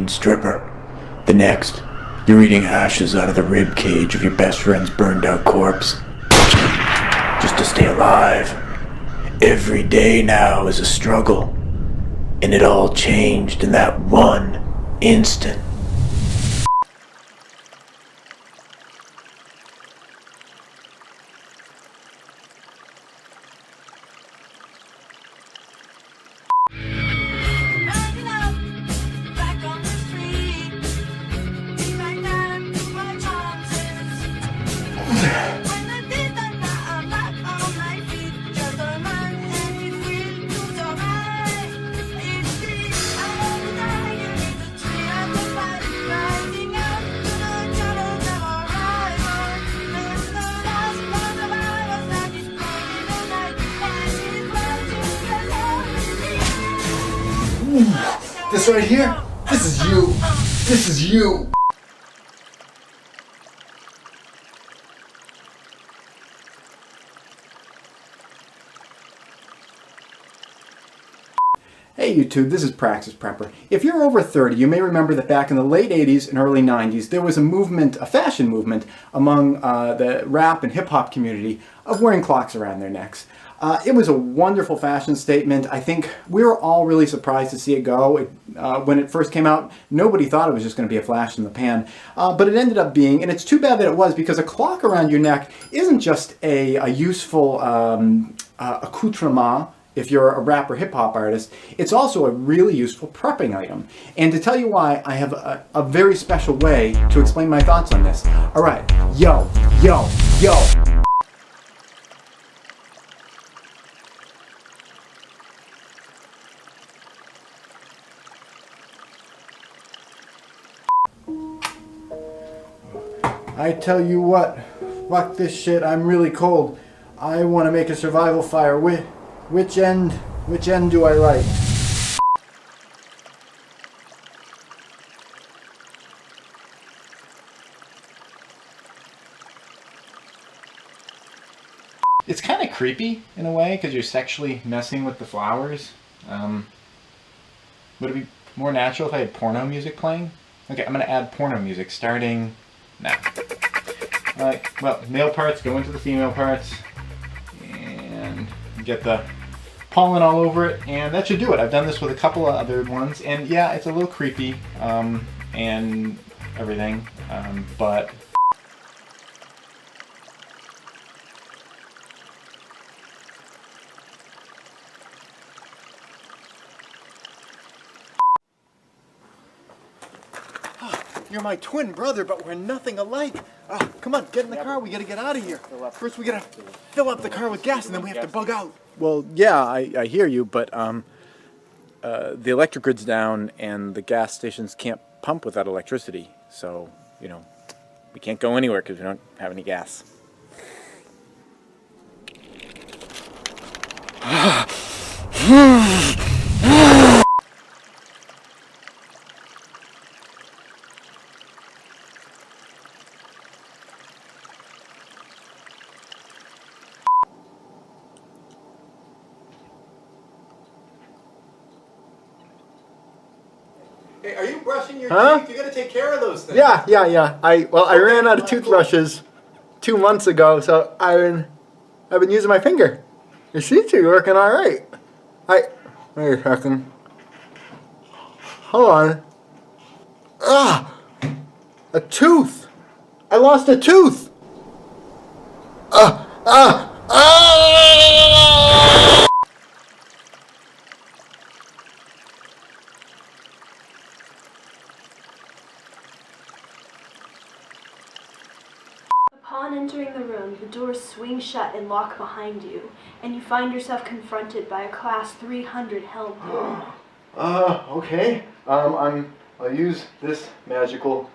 mean stripper. The next, you're eating ashes out of the rib cage of your best friend's burned out corpse. Just to stay alive. Every day now is a struggle. And it all changed in that one instant. This right here? This is you. This is you. Hey YouTube, this is Praxis Prepper. If you're over 30, you may remember that back in the late 80s and early 90s, there was a movement, a fashion movement, among the rap and hip-hop community of wearing clocks around their necks. It was a wonderful fashion statement. I think we were all really surprised to see it go. When it first came out, nobody thought it was just going to be a flash in the pan. But it ended up being, and it's too bad that it was, because a clock around your neck isn't just a useful accoutrement if you're a rap or hip-hop artist. It's also a really useful prepping item. And to tell you why, I have a very special way to explain my thoughts on this. Alright, yo. I tell you what, fuck this shit, I'm really cold. I want to make a survival fire. Which end do I light? It's kind of creepy in a way because you're sexually messing with the flowers. Would it be more natural if I had porno music playing? Okay, I'm going to add porno music starting now. Alright, well, male parts go into the female parts and get the pollen all over it, and that should do it. I've done this with a couple of other ones, and yeah, it's a little creepy and everything, but you're my twin brother, but we're nothing alike. Come on, get in the car. We gotta get out of here. First, we gotta fill up the car with gas, and then we have to bug out. Well, yeah, I hear you, but the electric grid's down, and the gas stations can't pump without electricity. So, you know, we can't go anywhere because we don't have any gas. Hey, are you brushing your teeth? You gotta take care of those things. Yeah. I ran out of toothbrushes 2 months ago, so I've been using my finger. It seems to be working all right. Wait a second. Hold on. A tooth. I lost a tooth. Upon entering the room, the doors swing shut and lock behind you, and you find yourself confronted by a Class 300 helm. Okay. I'll use this magical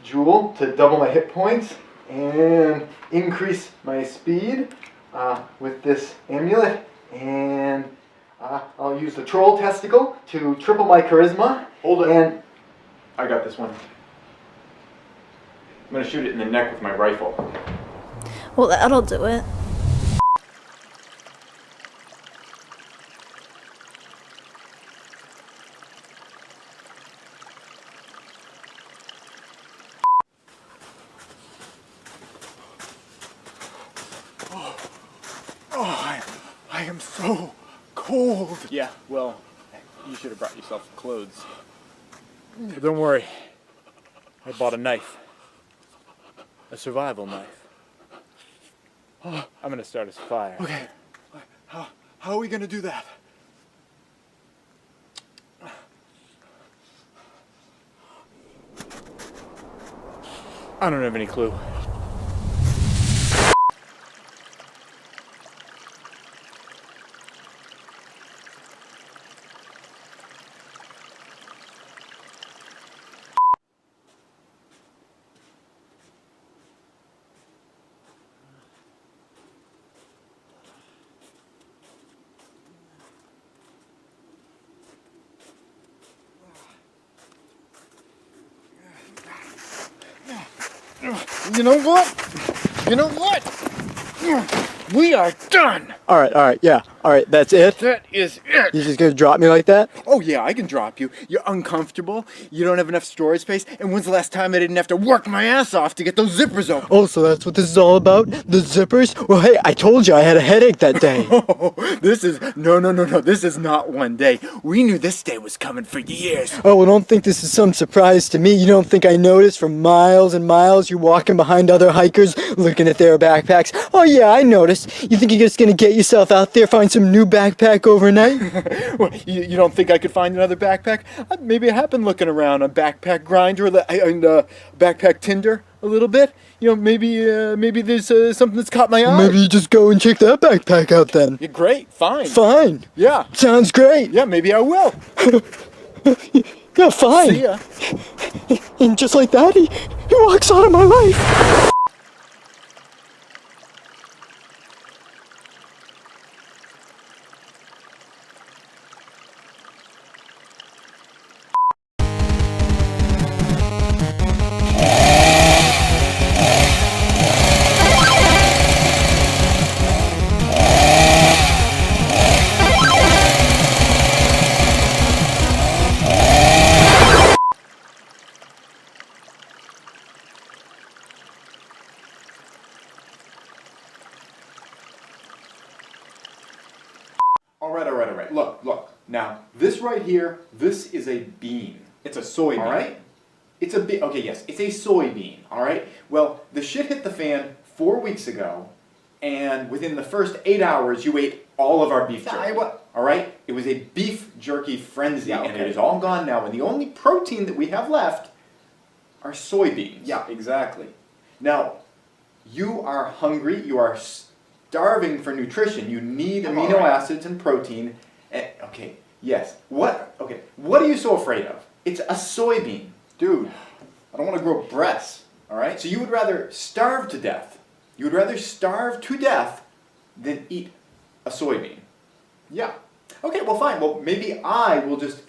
jewel to double my hit points and increase my speed with this amulet, and I'll use the troll testicle to triple my charisma. Hold it. And I got this one. I'm gonna shoot it in the neck with my rifle. Well, that'll do it. so cold. Yeah, well, you should have brought yourself clothes. But don't worry. I bought a knife. A survival knife. I'm gonna start a fire. Okay. How are we gonna do that? I don't have any clue. You know what? You know what? We are done. All right, yeah. All right, that's it? That is it. You're just gonna drop me like that? Oh yeah, I can drop you. You're uncomfortable. You don't have enough storage space. And when's the last time I didn't have to work my ass off to get those zippers open? Oh, so that's what this is all about? The zippers? Well, hey, I told you I had a headache that day. This is no. This is not one day. We knew this day was coming for years. Oh, well, don't think this is some surprise to me. You don't think I noticed for miles and miles you walking behind other hikers looking at their backpacks? Oh, yeah, I noticed. You think you're just gonna get yourself out there, find some new backpack overnight? Well, you don't think I could find another backpack? Maybe I have been looking around on Backpack Grinder and Backpack Tinder a little bit. You know, maybe there's something that's caught my eye. Maybe you just go and check that backpack out then. Yeah, great, fine. Fine. Yeah. Sounds great. Yeah, maybe I will. Yeah, fine. See ya. And just like that, he walks out of my life. All right. Look. Now, this right here, this is a bean. It's a soybean. All right? It's a okay, yes, it's a soybean. All right? Well, the shit hit the fan 4 weeks ago, and within the first 8 hours, you ate all of our beef jerky. All right? It was a beef jerky frenzy, and it is all gone now. And the only protein that we have left are soybeans. Yeah, exactly. Now, you are hungry. You are starving for nutrition. You need amino acids and protein. Okay, yes. What are you so afraid of? It's a soybean. Dude, I don't want to grow breasts, all right? So you would rather starve to death. You would rather starve to death than eat a soybean. Yeah. Okay, well fine. Well, maybe I will just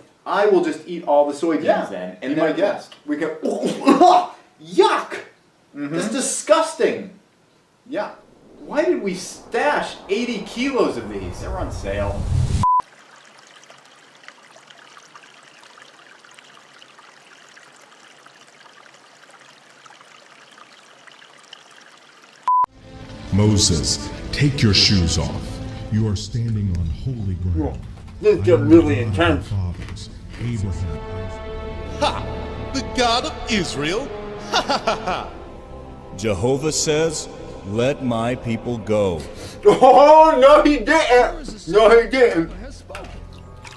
eat all the soybeans then. And be then my guest. we can yuck! That's disgusting. Yeah. Why did we stash 80 kilos of these? They're on sale. Moses, take your shoes off. You are standing on holy ground. This gets really intense. Fathers, Abraham, Ha! The God of Israel? Ha ha ha ha! Jehovah says, let my people go. Oh, no he didn't! No he didn't!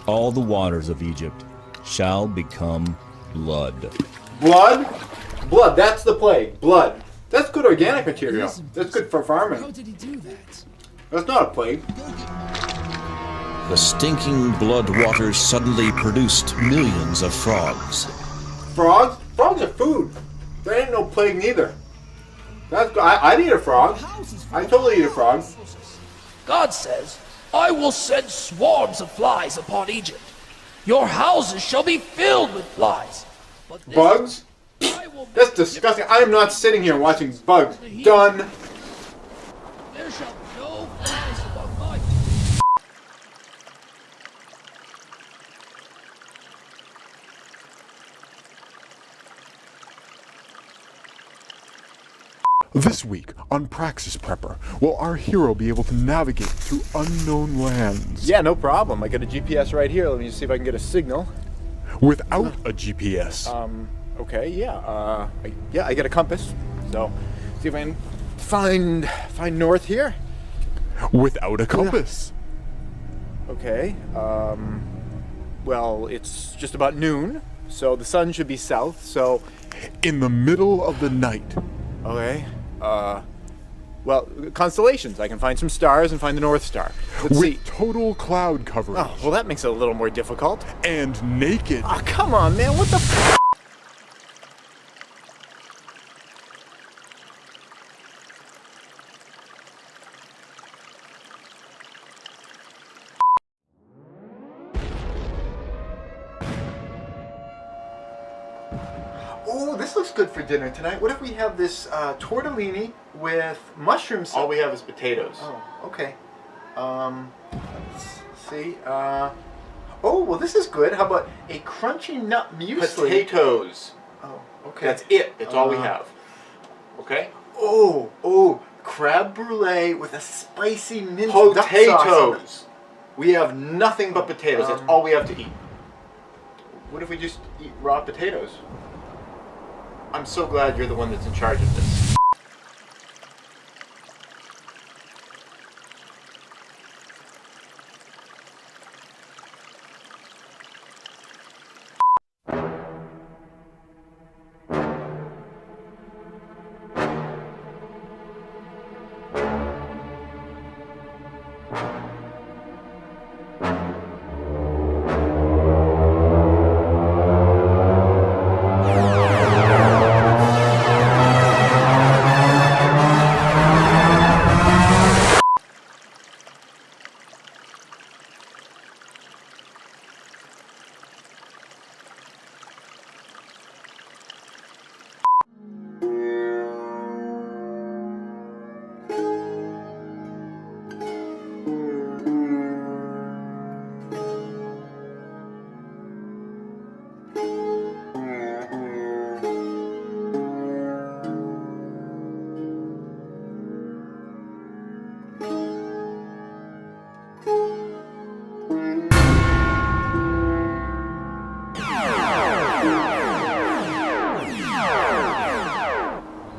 All the waters of Egypt shall become blood. Blood? Blood, that's the plague. Blood. That's good organic material. That's good for farming. How did he do that? That's not a plague. The stinking blood waters suddenly produced millions of frogs. Frogs? Frogs are food. There ain't no plague neither. That's I'd eat a frog. I'd totally eat a frog. God says, I will send swarms of flies upon Egypt. Your houses shall be filled with flies. But this Bugs? I will That's disgusting. I am not sitting here watching bugs. Done. There shall be no flies among my This week on Praxis Prepper, will our hero be able to navigate through unknown lands? Yeah, no problem. I got a GPS right here. Let me just see if I can get a signal. Without a GPS? Okay, yeah. I got a compass. So, see if I can find north here. Without a compass? Okay. Well, it's just about noon, so the sun should be south, so... In the middle of the night. Okay. Well, constellations. I can find some stars and find the North Star. Let's see. With total cloud coverage. Oh, well, that makes it a little more difficult. And naked. Oh, come on, man. What the f***? Oh, this looks good for dinner tonight. What if we have this tortellini with mushrooms? All we have is potatoes. Oh, okay. Let's see. Oh, well, this is good. How about a crunchy nut muesli? Potatoes. Oh, okay. That's it. That's all we have. Okay? Oh, crab brulee with a spicy minced duck sauce. Potatoes. We have nothing but potatoes. That's all we have to eat. What if we just eat raw potatoes? I'm so glad you're the one that's in charge of this.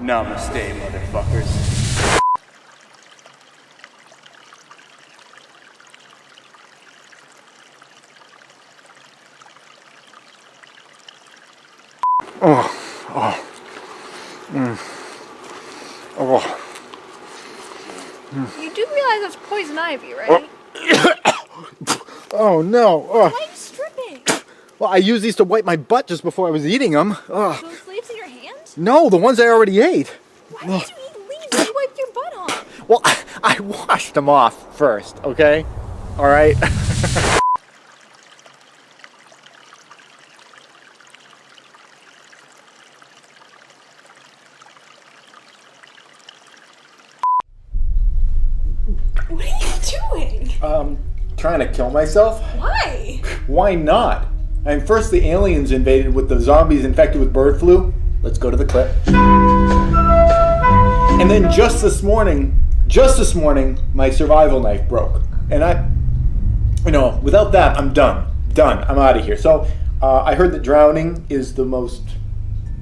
Namaste, motherfuckers. You do realize that's poison ivy, right? Oh, no. Why are you stripping? Well, I used these to wipe my butt just before I was eating them. Those leaves in your hand? No, the ones I already ate. Why did you eat leaves when you wiped your butt off? Well, I washed them off first, okay? All right? What are you doing? Trying to kill myself? Why? Why not? And first the aliens invaded with the zombies infected with bird flu. Let's go to the clip. And then just this morning, my survival knife broke. And without that, I'm done. I'm out of here. So I heard that drowning is the most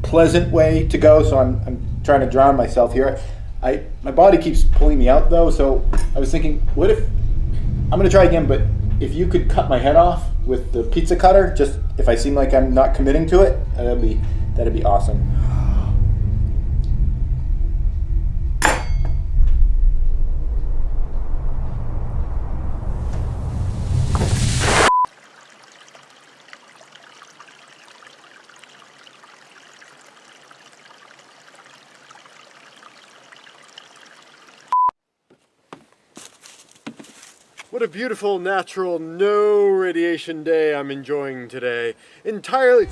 pleasant way to go, so I'm trying to drown myself here. My body keeps pulling me out though, so I was thinking, what if, I'm gonna try again, but if you could cut my head off with the pizza cutter, just if I seem like I'm not committing to it, that'd be awesome. What a beautiful, natural, no radiation day I'm enjoying today. Entirely...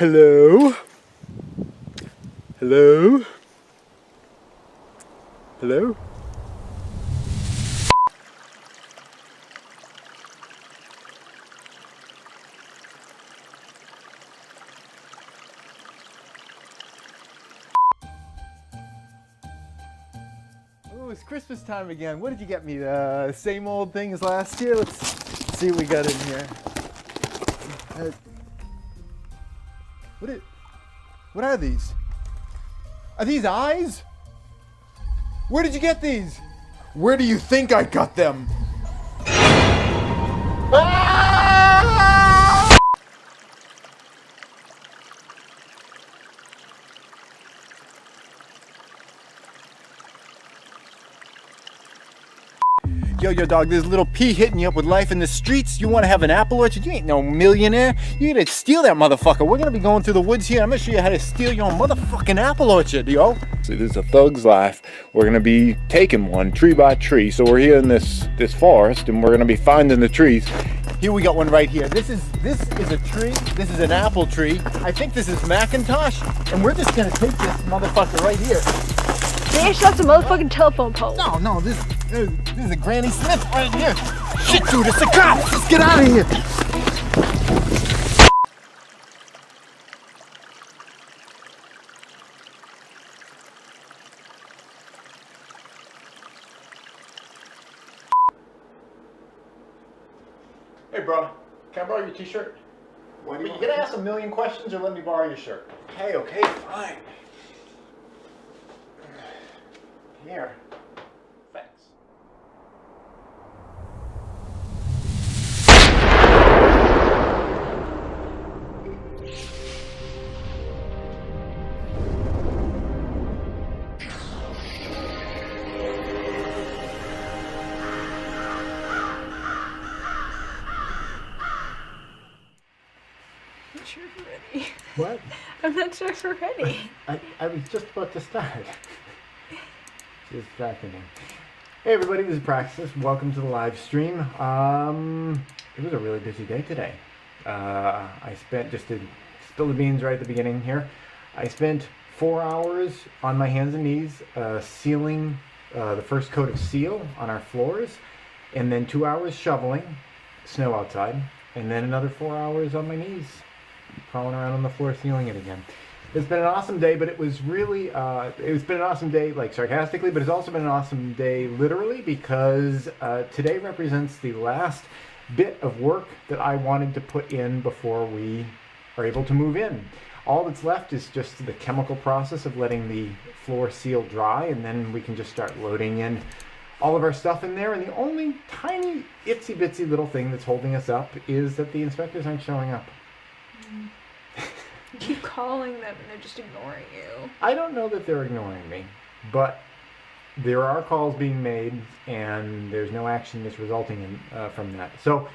Hello? Hello? Hello? Oh, it's Christmas time again. What did you get me? The same old thing as last year? Let's see what we got in here. What are these? Are these eyes? Where did you get these? Where do you think I got them? Yo, dog, there's a little pea hitting you up with life in the streets. You want to have an apple orchard? You ain't no millionaire. You gotta steal that motherfucker. We're gonna be going through the woods here. I'm gonna show you how to steal your own motherfucking apple orchard, yo. See, this is a thug's life. We're gonna be taking one tree by tree. So we're here in this forest, and we're gonna be finding the trees. Here we got one right here. This is a tree. This is an apple tree. I think this is Macintosh, and we're just gonna take this motherfucker right here. They shot the motherfucking telephone pole. No, this is a Granny Smith right here. Shit, dude, it's the cops. Let's get out of here. Hey, bro, can I borrow your t-shirt? Are you gonna ask a million questions or let me borrow your shirt? Okay, fine. Here. Thanks. I'm not sure if we're ready. What? I'm not sure if we're ready. I was just about to start. Just cracking in. Hey everybody, this is Praxis. Welcome to the live stream. It was a really busy day today. I spent, just to spill the beans right at the beginning here, I spent 4 hours on my hands and knees sealing the first coat of seal on our floors, and then 2 hours shoveling snow outside, and then another 4 hours on my knees crawling around on the floor sealing it again. It's been an awesome day, but it was really, it's been an awesome day, like sarcastically, but it's also been an awesome day literally, because today represents the last bit of work that I wanted to put in before we are able to move in. All that's left is just the chemical process of letting the floor seal dry, and then we can just start loading in all of our stuff in there. And the only tiny itsy bitsy little thing that's holding us up is that the inspectors aren't showing up. You keep calling them and they're just ignoring you. I don't know that they're ignoring me, but there are calls being made and there's no action that's resulting in, from that. So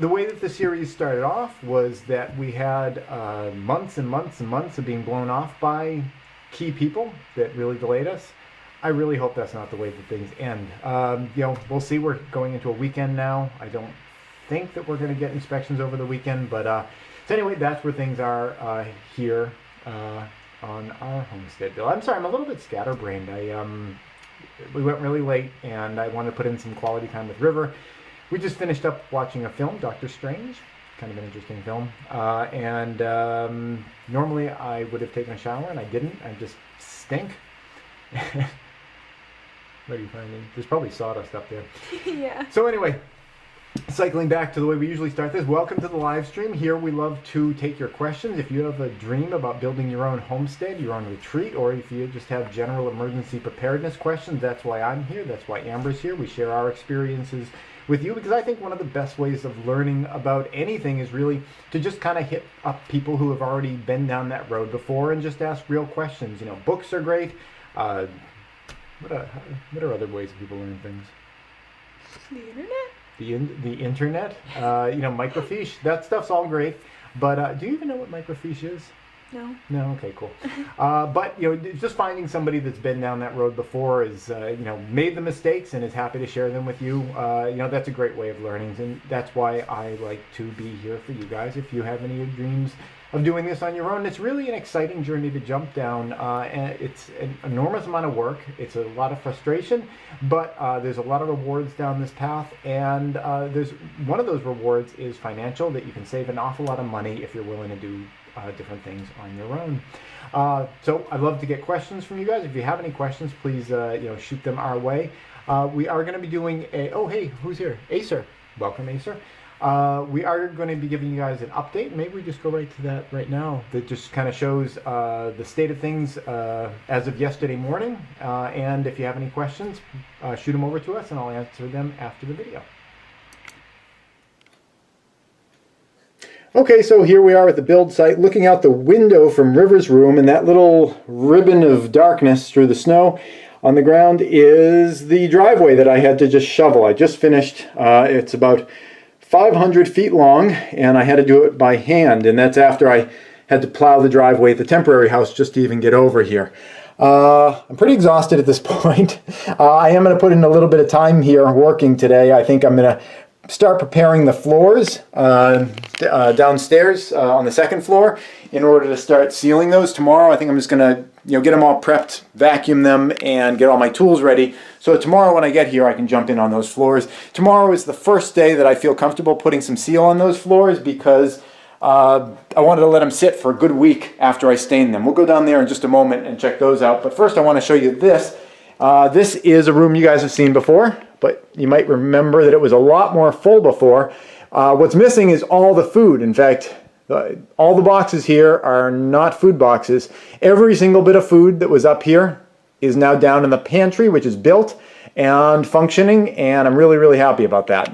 the way that the series started off was that we had months and months and months of being blown off by key people that really delayed us. I really hope that's not the way that things end. You know, we'll see. We're going into a weekend now. I don't think that we're going to get inspections over the weekend, but so anyway, that's where things are here on our homestead bill. I'm sorry, I'm a little bit scatterbrained. We went really late, and I wanted to put in some quality time with River. We just finished up watching a film, Doctor Strange, kind of an interesting film. Normally I would have taken a shower, and I didn't. I just stink. What are you finding? There's probably sawdust up there. Yeah. So anyway, cycling back to the way we usually start this, welcome to the live stream. Here we love to take your questions. If you have a dream about building your own homestead, your own retreat, or if you just have general emergency preparedness questions, that's why I'm here. That's why Amber's here. We share our experiences with you, because I think one of the best ways of learning about anything is really to just kind of hit up people who have already been down that road before and just ask real questions. You know, books are great. What are other ways people learn things? The internet? The internet, you know, microfiche, that stuff's all great, but do you even know what microfiche is? No, okay, cool. But you know, just finding somebody that's been down that road before, is you know, made the mistakes and is happy to share them with you. You know, that's a great way of learning, and that's why I like to be here for you guys. If you have any dreams of doing this on your own. It's really an exciting journey to jump down, and it's an enormous amount of work. It's a lot of frustration, but there's a lot of rewards down this path, and there's one of those rewards is financial, that you can save an awful lot of money if you're willing to do different things on your own. So I'd love to get questions from you guys. If you have any questions, please shoot them our way. We are going to be doing a, oh hey, who's here? Acer. Welcome, Acer. We are going to be giving you guys an update. Maybe we just go right to that right now. That just kind of shows the state of things as of yesterday morning. And if you have any questions, shoot them over to us and I'll answer them after the video. Okay, so here we are at the build site, looking out the window from River's room, and that little ribbon of darkness through the snow on the ground is the driveway that I had to just shovel. I just finished. It's about 500 feet long, and I had to do it by hand, and that's after I had to plow the driveway at the temporary house just to even get over here. I'm pretty exhausted at this point. I am going to put in a little bit of time here working today. I think I'm going to start preparing the floors downstairs on the second floor in order to start sealing those tomorrow. I think I'm just going to get them all prepped, vacuum them, and get all my tools ready. So tomorrow when I get here, I can jump in on those floors. Tomorrow is the first day that I feel comfortable putting some seal on those floors because I wanted to let them sit for a good week after I stain them. We'll go down there in just a moment and check those out. But first I want to show you this. This is a room you guys have seen before, but you might remember that it was a lot more full before. What's missing is all the food. In fact, all the boxes here are not food boxes. Every single bit of food that was up here is now down in the pantry, which is built and functioning, and I'm really, really happy about that.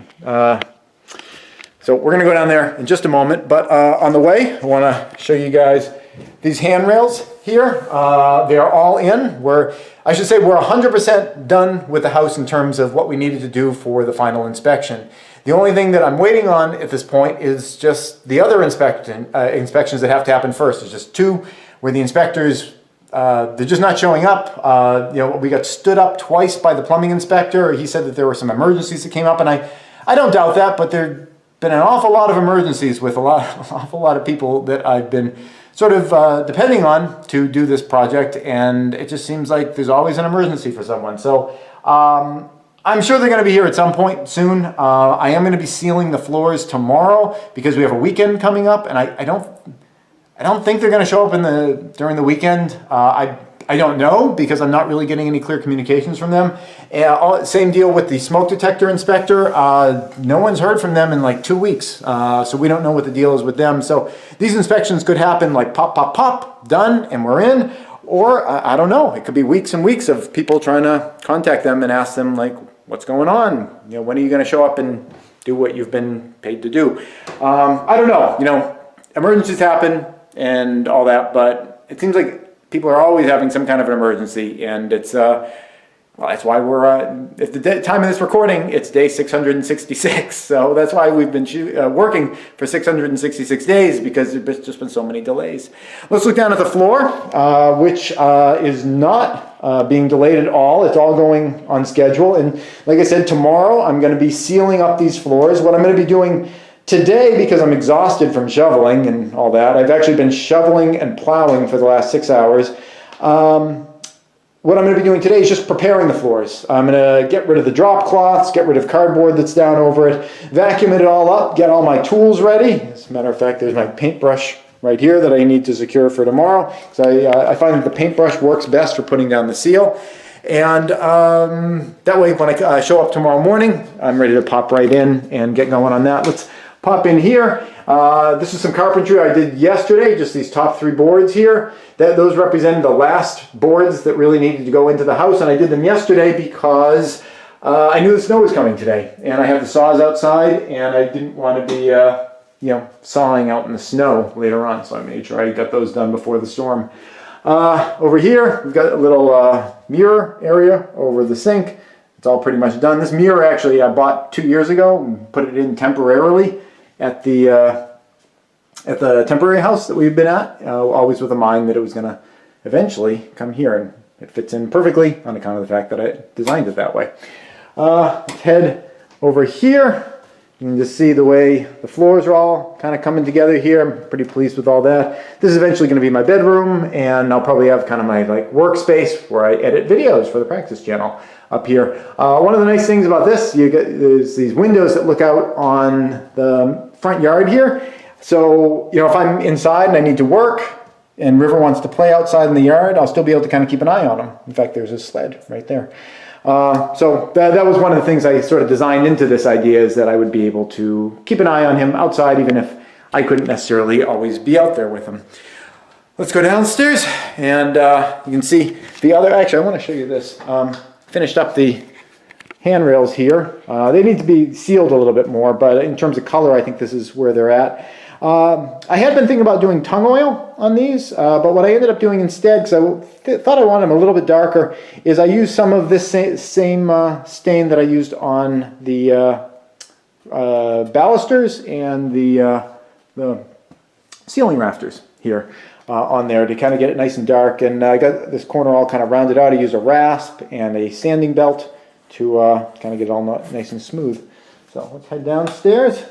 So we're going to go down there in just a moment, but on the way, I want to show you guys these handrails here. They are all in. I should say we're 100% done with the house in terms of what we needed to do for the final inspection. The only thing that I'm waiting on at this point is just the other inspections that have to happen first. There's just two where the inspectors, they're just not showing up. We got stood up twice by the plumbing inspector. He said that there were some emergencies that came up, and I don't doubt that, but there've been an awful lot of emergencies with an awful lot of people that I've been sort of depending on to do this project, and it just seems like there's always an emergency for someone. So I'm sure they're going to be here at some point soon. I am going to be sealing the floors tomorrow because we have a weekend coming up, and I don't think they're going to show up during the weekend. I don't know because I'm not really getting any clear communications from them. Same deal with the smoke detector inspector. No one's heard from them in like 2 weeks, so we don't know what the deal is with them. So these inspections could happen like pop, pop, pop, done, and we're in. Or I don't know. It could be weeks and weeks of people trying to contact them and ask them like, what's going on? When are you going to show up and do what you've been paid to do? I don't know. Emergencies happen and all that, but it seems like people are always having some kind of an emergency, and it's that's why we're at the time of this recording, it's day 666. So that's why we've been working for 666 days, because there's just been so many delays. Let's look down at the floor, which is not being delayed at all. It's all going on schedule, and like I said, tomorrow I'm going to be sealing up these floors. What I'm going to be doing today, because I'm exhausted from shoveling and all that, I've actually been shoveling and plowing for the last 6 hours. What I'm going to be doing today is just preparing the floors. I'm going to get rid of the drop cloths, get rid of cardboard that's down over it, vacuum it all up, get all my tools ready. As a matter of fact, there's my paintbrush right here that I need to secure for tomorrow. So I find that the paintbrush works best for putting down the seal. And that way, when I show up tomorrow morning, I'm ready to pop right in and get going on that. Let's pop in here. This is some carpentry I did yesterday, just these top 3 boards here. Those represent the last boards that really needed to go into the house, and I did them yesterday because I knew the snow was coming today, and I have the saws outside, and I didn't want to be sawing out in the snow later on, so I made sure I got those done before the storm. Over here, we've got a little mirror area over the sink. It's all pretty much done. This mirror actually I bought 2 years ago and put it in temporarily at the temporary house that we've been at, always with a mind that it was going to eventually come here, and it fits in perfectly on account of the fact that I designed it that way. Let's head over here. You can just see the way the floors are all kind of coming together here. I'm pretty pleased with all that. This is eventually going to be my bedroom, and I'll probably have kind of my workspace where I edit videos for the Praxis channel up here. One of the nice things about this, there's these windows that look out on the front yard here. So, if I'm inside and I need to work, and River wants to play outside in the yard, I'll still be able to kind of keep an eye on him. In fact, there's his sled right there. So that was one of the things I sort of designed into this idea, is that I would be able to keep an eye on him outside, even if I couldn't necessarily always be out there with him. Let's go downstairs, and you can see the other, actually I want to show you this. Finished up the handrails here. They need to be sealed a little bit more, but in terms of color, I think this is where they're at. I had been thinking about doing tung oil on these, but what I ended up doing instead, because I thought I wanted them a little bit darker, is I used some of this same stain that I used on the balusters and the ceiling rafters here on there to kind of get it nice and dark. And I got this corner all kind of rounded out. I used a rasp and a sanding belt to kind of get it all nice and smooth. So let's head downstairs.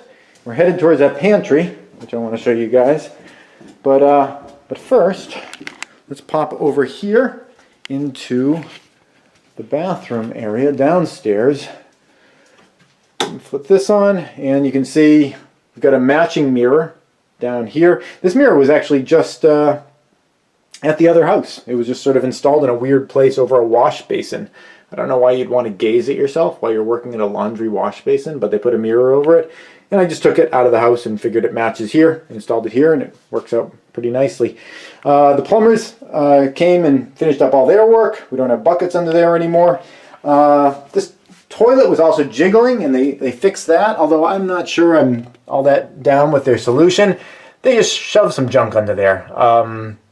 We're headed towards that pantry, which I want to show you guys. But first, let's pop over here into the bathroom area downstairs. Flip this on, and you can see we've got a matching mirror down here. This mirror was actually just at the other house. It was just sort of installed in a weird place over a wash basin. I don't know why you'd want to gaze at yourself while you're working in a laundry wash basin, but they put a mirror over it. And I just took it out of the house and figured it matches here, installed it here, and it works out pretty nicely. The plumbers came and finished up all their work. We don't have buckets under there anymore. This toilet was also jiggling, and they fixed that, although I'm not sure I'm all that down with their solution. They just shoved some junk under there.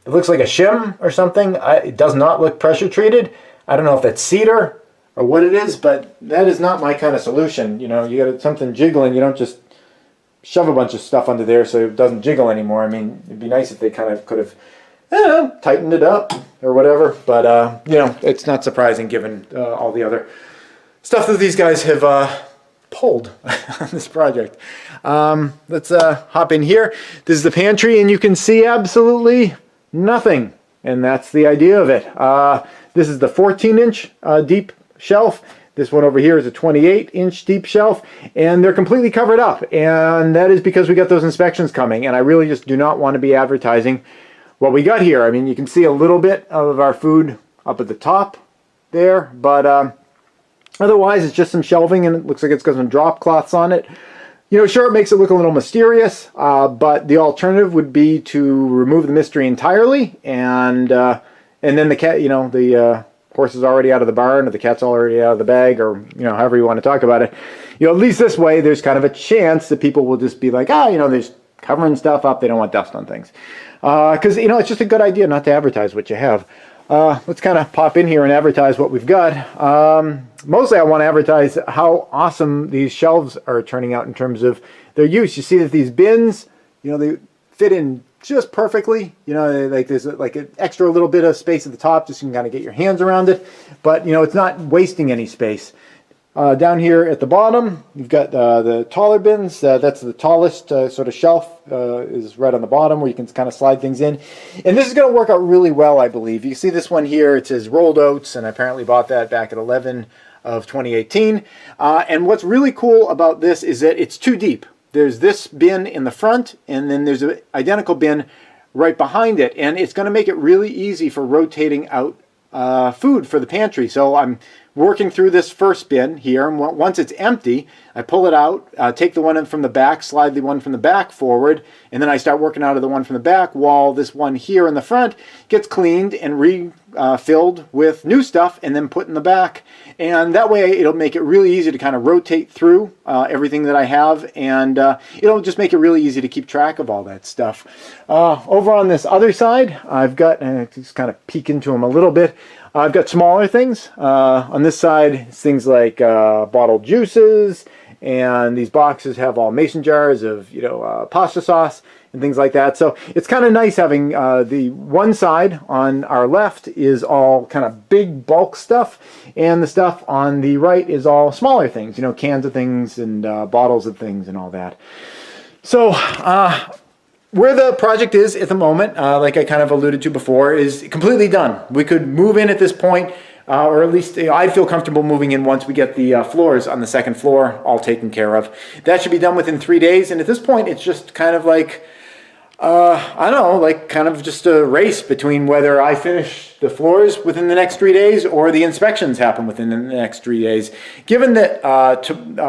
It looks like a shim or something. It does not look pressure treated. I don't know if that's cedar or what it is, but that is not my kind of solution. You got something jiggling, you don't just shove a bunch of stuff under there so it doesn't jiggle anymore. I mean, it'd be nice if they kind of could have, tightened it up or whatever. But, it's not surprising given all the other stuff that these guys have pulled on this project. Let's hop in here. This is the pantry, and you can see absolutely nothing. And that's the idea of it. This is the 14-inch deep shelf. This one over here is a 28-inch deep shelf, and they're completely covered up. And that is because we got those inspections coming, and I really just do not want to be advertising what we got here. I mean, you can see a little bit of our food up at the top there, but otherwise it's just some shelving, and it looks like it's got some drop cloths on it. Sure, it makes it look a little mysterious, but the alternative would be to remove the mystery entirely, and then the cat, the horse is already out of the barn, or the cat's already out of the bag, or however you want to talk about it. At least this way, there's kind of a chance that people will just be like, they're just covering stuff up. They don't want dust on things, because it's just a good idea not to advertise what you have. Let's kind of pop in here and advertise what we've got. Mostly I want to advertise how awesome these shelves are turning out in terms of their use. You see that these bins, they fit in just perfectly. There's like an extra little bit of space at the top just so you can kind of get your hands around it. But, it's not wasting any space. Down here at the bottom, you've got the taller bins. That's the tallest sort of shelf is right on the bottom where you can kind of slide things in. And this is going to work out really well, I believe. You see this one here, it says rolled oats, and I apparently bought that back at 11 of 2018. And what's really cool about this is that it's too deep. There's this bin in the front, and then there's an identical bin right behind it. And it's going to make it really easy for rotating out food for the pantry. So I'm working through this first bin here, and once it's empty, I pull it out, take the one from the back, slide the one from the back forward, and then I start working out of the one from the back while this one here in the front gets cleaned and refilled with new stuff and then put in the back. And that way it'll make it really easy to kind of rotate through everything that I have, and it'll just make it really easy to keep track of all that stuff. Over on this other side, I've got, just kind of peek into them a little bit, I've got smaller things. On this side, it's things like bottled juices and these boxes have all mason jars of, pasta sauce and things like that. So it's kind of nice having the one side on our left is all kind of big bulk stuff, and the stuff on the right is all smaller things, cans of things and bottles of things and all that. So where the project is at the moment, like I kind of alluded to before, is completely done. We could move in at this point, or at least I feel comfortable moving in once we get the floors on the second floor all taken care of. That should be done within 3 days, and at this point it's just kind of like, I don't know, like kind of just a race between whether I finish the floors within the next 3 days or the inspections happen within the next 3 days. Given that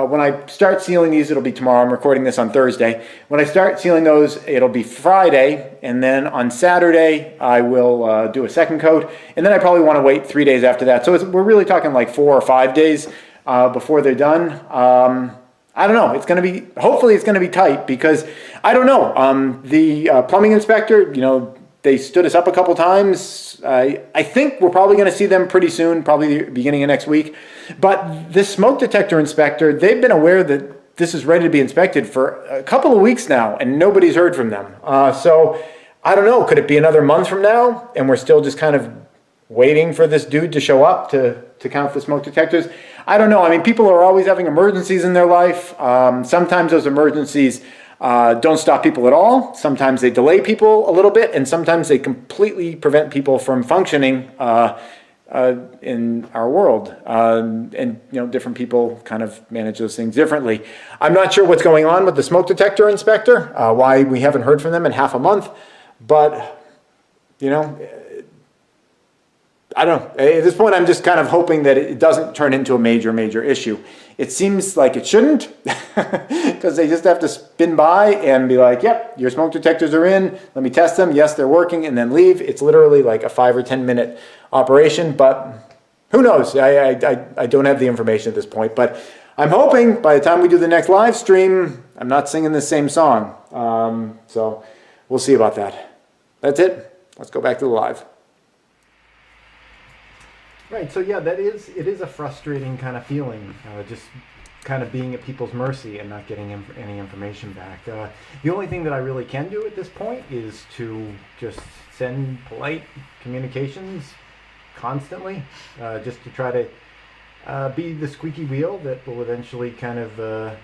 when I start sealing these, it'll be tomorrow. I'm recording this on Thursday. When I start sealing those, it'll be Friday, and then on Saturday I will do a second coat, and then I probably want to wait 3 days after that. So we're really talking like 4 or 5 days before they're done. I don't know. It's going to be, hopefully it's going to be tight, because I don't know. The plumbing inspector, they stood us up a couple times. I think we're probably going to see them pretty soon, probably the beginning of next week. But this smoke detector inspector, they've been aware that this is ready to be inspected for a couple of weeks now, and nobody's heard from them. So I don't know. Could it be another month from now, and we're still just kind of waiting for this dude to show up to count the smoke detectors? I don't know. I mean, people are always having emergencies in their life. Sometimes those emergencies don't stop people at all. Sometimes they delay people a little bit, and sometimes they completely prevent people from functioning in our world. And different people kind of manage those things differently. I'm not sure what's going on with the smoke detector inspector, why we haven't heard from them in half a month, but I don't know. At this point, I'm just kind of hoping that it doesn't turn into a major issue. It seems like it shouldn't, because they just have to spin by and be like, yep, your smoke detectors are in. Let me test them. Yes, they're working, and then leave. It's literally like a 5 or 10 minute operation, but who knows? I don't have the information at this point, but I'm hoping by the time we do the next live stream, I'm not singing the same song. So we'll see about that. That's it. Let's go back to the live. Right, so yeah, it is a frustrating kind of feeling, just kind of being at people's mercy and not getting any information back. The only thing that I really can do at this point is to just send polite communications constantly, just to try to be the squeaky wheel that will eventually kind of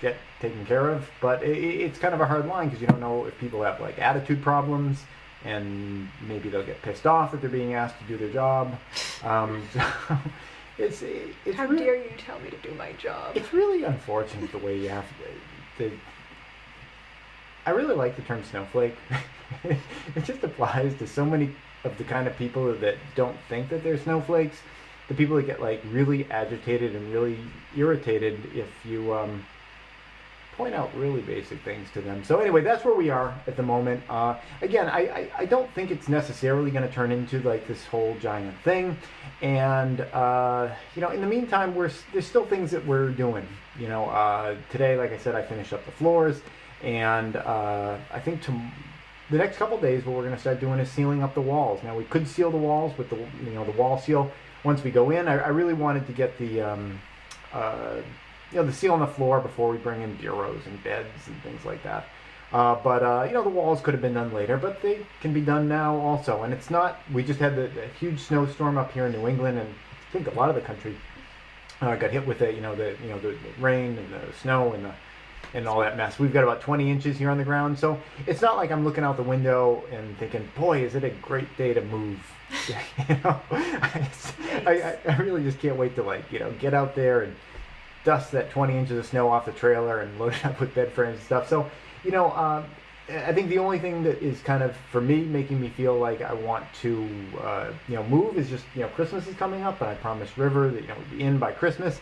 get taken care of. But it's kind of a hard line, because you don't know if people have like attitude problems, and maybe they'll get pissed off that they're being asked to do their job. So it's How really, dare you tell me to do my job? It's really unfortunate the way you have to. I really like the term snowflake. It just applies to so many of the kind of people that don't think that they're snowflakes. The people that get like really agitated and really irritated if you point out really basic things to them. So anyway, that's where we are at the moment. Again, I don't think it's necessarily going to turn into like this whole giant thing. And in the meantime, there's still things that we're doing. Today, like I said, I finished up the floors, and I think the next couple days, what we're going to start doing is sealing up the walls. Now, we could seal the walls with the wall seal once we go in. I really wanted to get the seal on the floor before we bring in bureaus and beds and things like that. But the walls could have been done later, but they can be done now also. And it's not, we just had the huge snowstorm up here in New England, and I think a lot of the country got hit with it, the rain and the snow and all that mess. We've got about 20 inches here on the ground, so it's not like I'm looking out the window and thinking, boy, is it a great day to move. I really just can't wait to get out there and dust that 20 inches of snow off the trailer and load it up with bed frames and stuff. So, I think the only thing that is kind of, for me, making me feel like I want to, move is just, Christmas is coming up, and I promised River that, we'd be in by Christmas.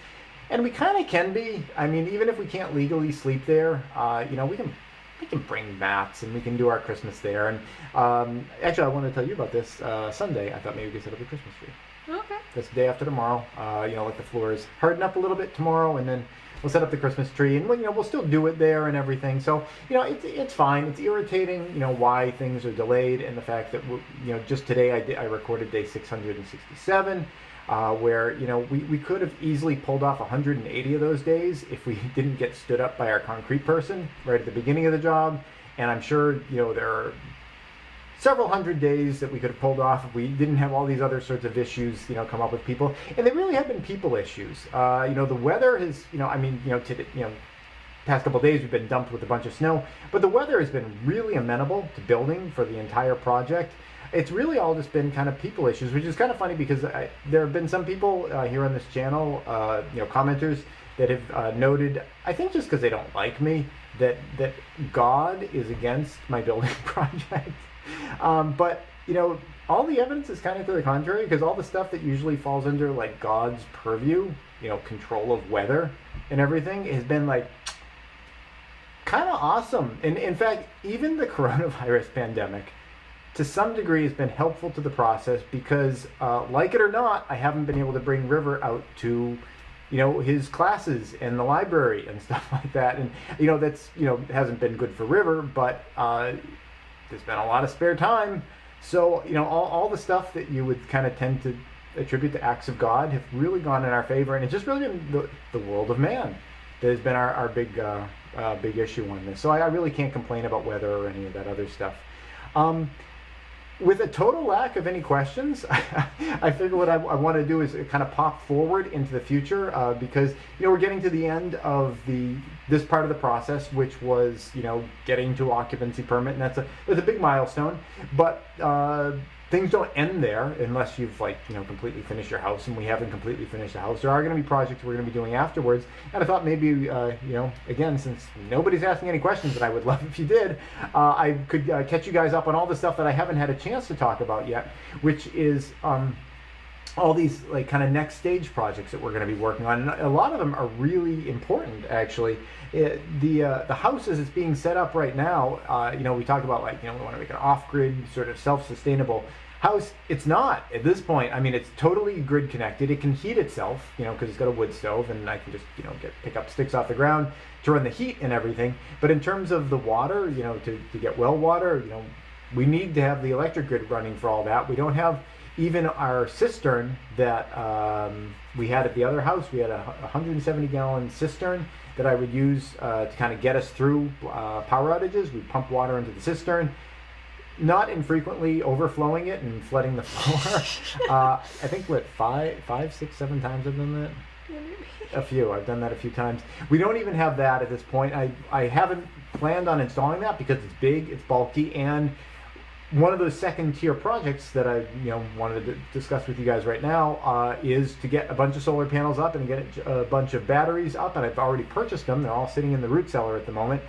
And we kind of can be. I mean, even if we can't legally sleep there, we can bring mats and we can do our Christmas there. And actually, I wanted to tell you about this. Sunday, I thought maybe we could set up a Christmas tree. Okay. That's the day after tomorrow. Let the floors harden up a little bit tomorrow, and then we'll set up the Christmas tree, and we'll still do it there and everything. So it's fine. It's irritating, why things are delayed, and the fact that just today I recorded day 667. where, you know, we could have easily pulled off 180 of those days if we didn't get stood up by our concrete person right at the beginning of the job. And I'm sure, you know, there are several hundred days that we could have pulled off if we didn't have all these other sorts of issues, you know, come up with people. And they really have been people issues. You know, the weather has, you know, I mean, you know, past couple of days we've been dumped with a bunch of snow, but the weather has been really amenable to building for the entire project. It's really all just been kind of people issues, which is kind of funny because there have been some people here on this channel, you know, commenters that have noted, I think just because they don't like me, that God is against my building project. But, you know, all the evidence is kind of to the contrary, because all the stuff that usually falls under like God's purview, you know, control of weather and everything, has been like kind of awesome. And in fact, even the coronavirus pandemic to some degree has been helpful to the process because, like it or not, I haven't been able to bring River out to, you know, his classes and the library and stuff like that. And, you know, that's, you know, hasn't been good for River, but there's been a lot of spare time. So, you know, all the stuff that you would kind of tend to attribute to acts of God have really gone in our favor. And it's just really been the world of man that has been our big issue on this. So I really can't complain about weather or any of that other stuff. With a total lack of any questions, I figure what I want to do is kind of pop forward into the future because, you know, we're getting to the end of this part of the process, which was, you know, getting to occupancy permit, and that's a big milestone. But things don't end there unless you've, like, you know, completely finished your house, and we haven't completely finished the house. There are going to be projects we're going to be doing afterwards, and I thought maybe, you know, again, since nobody's asking any questions, and I would love if you did, I could catch you guys up on all the stuff that I haven't had a chance to talk about yet, which is all these, like, kind of next stage projects that we're going to be working on. And a lot of them are really important, actually. The house as it's being set up right now, you know, we talk about, like, you know, we want to make an off-grid, sort of self-sustainable house. It's not at this point. I mean, it's totally grid connected. It can heat itself, you know, because it's got a wood stove, and I can just, you know, pick up sticks off the ground to run the heat and everything. But in terms of the water, you know, to get well water, you know, we need to have the electric grid running for all that. We don't have even our cistern that we had at the other house. We had a 170-gallon cistern that I would use to kind of get us through power outages. We pump water into the cistern, not infrequently overflowing it and flooding the floor. I think, what, 5, 6, 7 times I've done that? A few. I've done that a few times. We don't even have that at this point. I haven't planned on installing that because it's big, it's bulky, and one of those second tier projects that I, you know, wanted to discuss with you guys right now is to get a bunch of solar panels up and get a bunch of batteries up, and I've already purchased them. They're all sitting in the root cellar at the moment,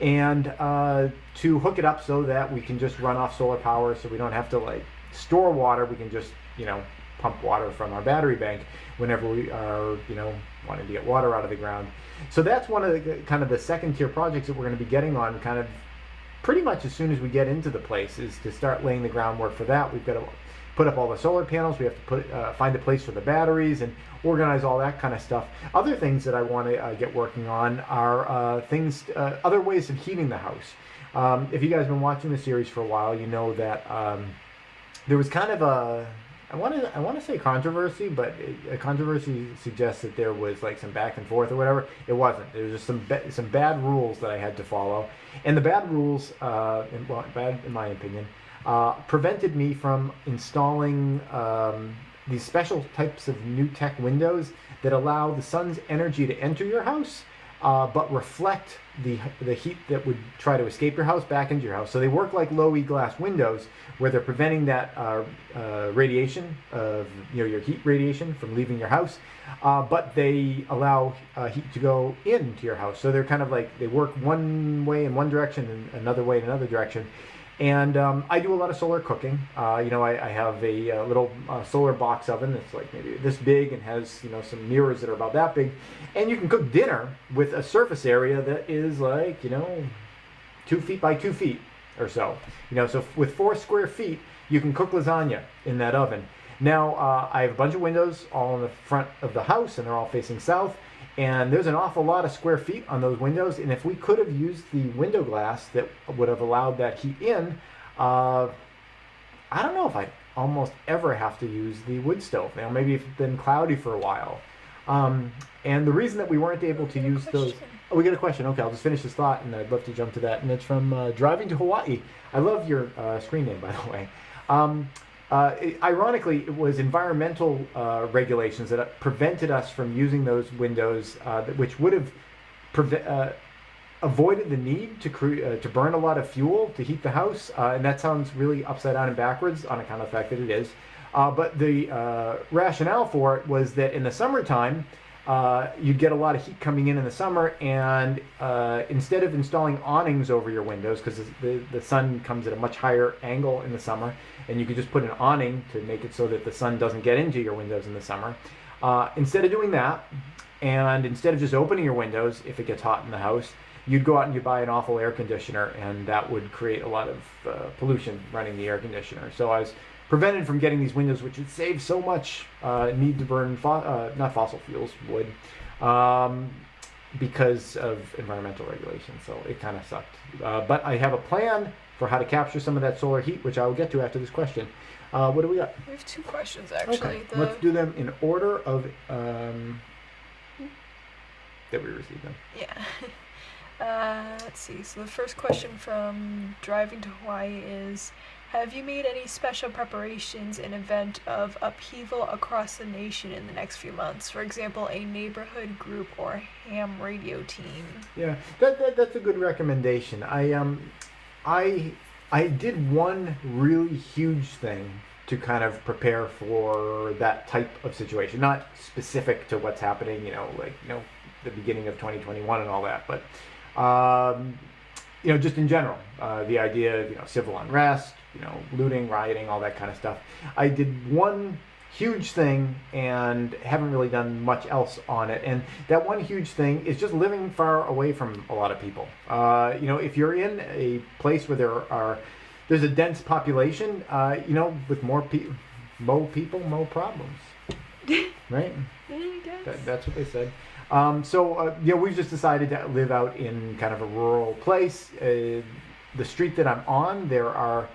and to hook it up so that we can just run off solar power, so we don't have to, like, store water. We can just, you know, pump water from our battery bank whenever we are, you know, wanting to get water out of the ground. So that's one of the kind of the second tier projects that we're going to be getting on kind of pretty much as soon as we get into the place, is to start laying the groundwork for that. We've got to put up all the solar panels. We have to find a place for the batteries and organize all that kind of stuff. Other things that I want to get working on are other ways of heating the house. If you guys have been watching the series for a while, you know that there was kind of a, I want to say controversy, but a controversy suggests that there was, like, some back and forth or whatever. It wasn't. There was just some bad rules that I had to follow, and the bad rules, bad in my opinion, prevented me from installing these special types of new tech windows that allow the sun's energy to enter your house, but reflect the heat that would try to escape your house back into your house. So they work like low E glass windows, where they're preventing that radiation of, you know, your heat radiation from leaving your house, but they allow heat to go into your house. So they're kind of like, they work one way in one direction and another way in another direction. And I do a lot of solar cooking. You know, I have a little solar box oven that's like maybe this big and has, you know, some mirrors that are about that big. And you can cook dinner with a surface area that is like, you know, 2 feet by 2 feet or so. You know, so with 4 square feet, you can cook lasagna in that oven. Now, I have a bunch of windows all in the front of the house, and they're all facing south. And there's an awful lot of square feet on those windows, and if we could have used the window glass that would have allowed that heat in, I don't know if almost ever have to use the wood stove. You know, maybe it's been cloudy for a while. And the reason that we weren't able to use those... Oh, we got a question. Okay, I'll just finish this thought, and I'd love to jump to that. And it's from Driving to Hawaii. I love your screen name, by the way. Ironically, it was environmental regulations that prevented us from using those windows, which would have avoided the need to burn a lot of fuel to heat the house. And that sounds really upside down and backwards on account of the fact that it is. But the rationale for it was that in the summertime, you'd get a lot of heat coming in the summer, and instead of installing awnings over your windows, because the sun comes at a much higher angle in the summer, and you could just put an awning to make it so that the sun doesn't get into your windows in the summer. Instead of doing that, and instead of just opening your windows if it gets hot in the house, you'd go out and you'd buy an awful air conditioner, and that would create a lot of pollution running the air conditioner. So I was prevented from getting these windows, which would save so much need to burn not fossil fuels, wood, because of environmental regulations. So it kind of sucked. But I have a plan for how to capture some of that solar heat, which I will get to after this question. What do we got? We have 2 questions, actually. Okay. Let's do them in order of that we received them. Yeah. Let's see. So the first question from Driving to Hawaii is, have you made any special preparations in event of upheaval across the nation in the next few months? For example, a neighborhood group or ham radio team. Yeah, that's a good recommendation. I did one really huge thing to kind of prepare for that type of situation. Not specific to what's happening, the beginning of 2021 and all that, but just in general, the idea of civil unrest, looting, rioting, all that kind of stuff. I did one huge thing and haven't really done much else on it. And that one huge thing is just living far away from a lot of people. If you're in a place where there's a dense population, with more people, more problems, right? Yeah, I guess. That's what they said. We've just decided to live out in kind of a rural place. The street that I'm on, there are,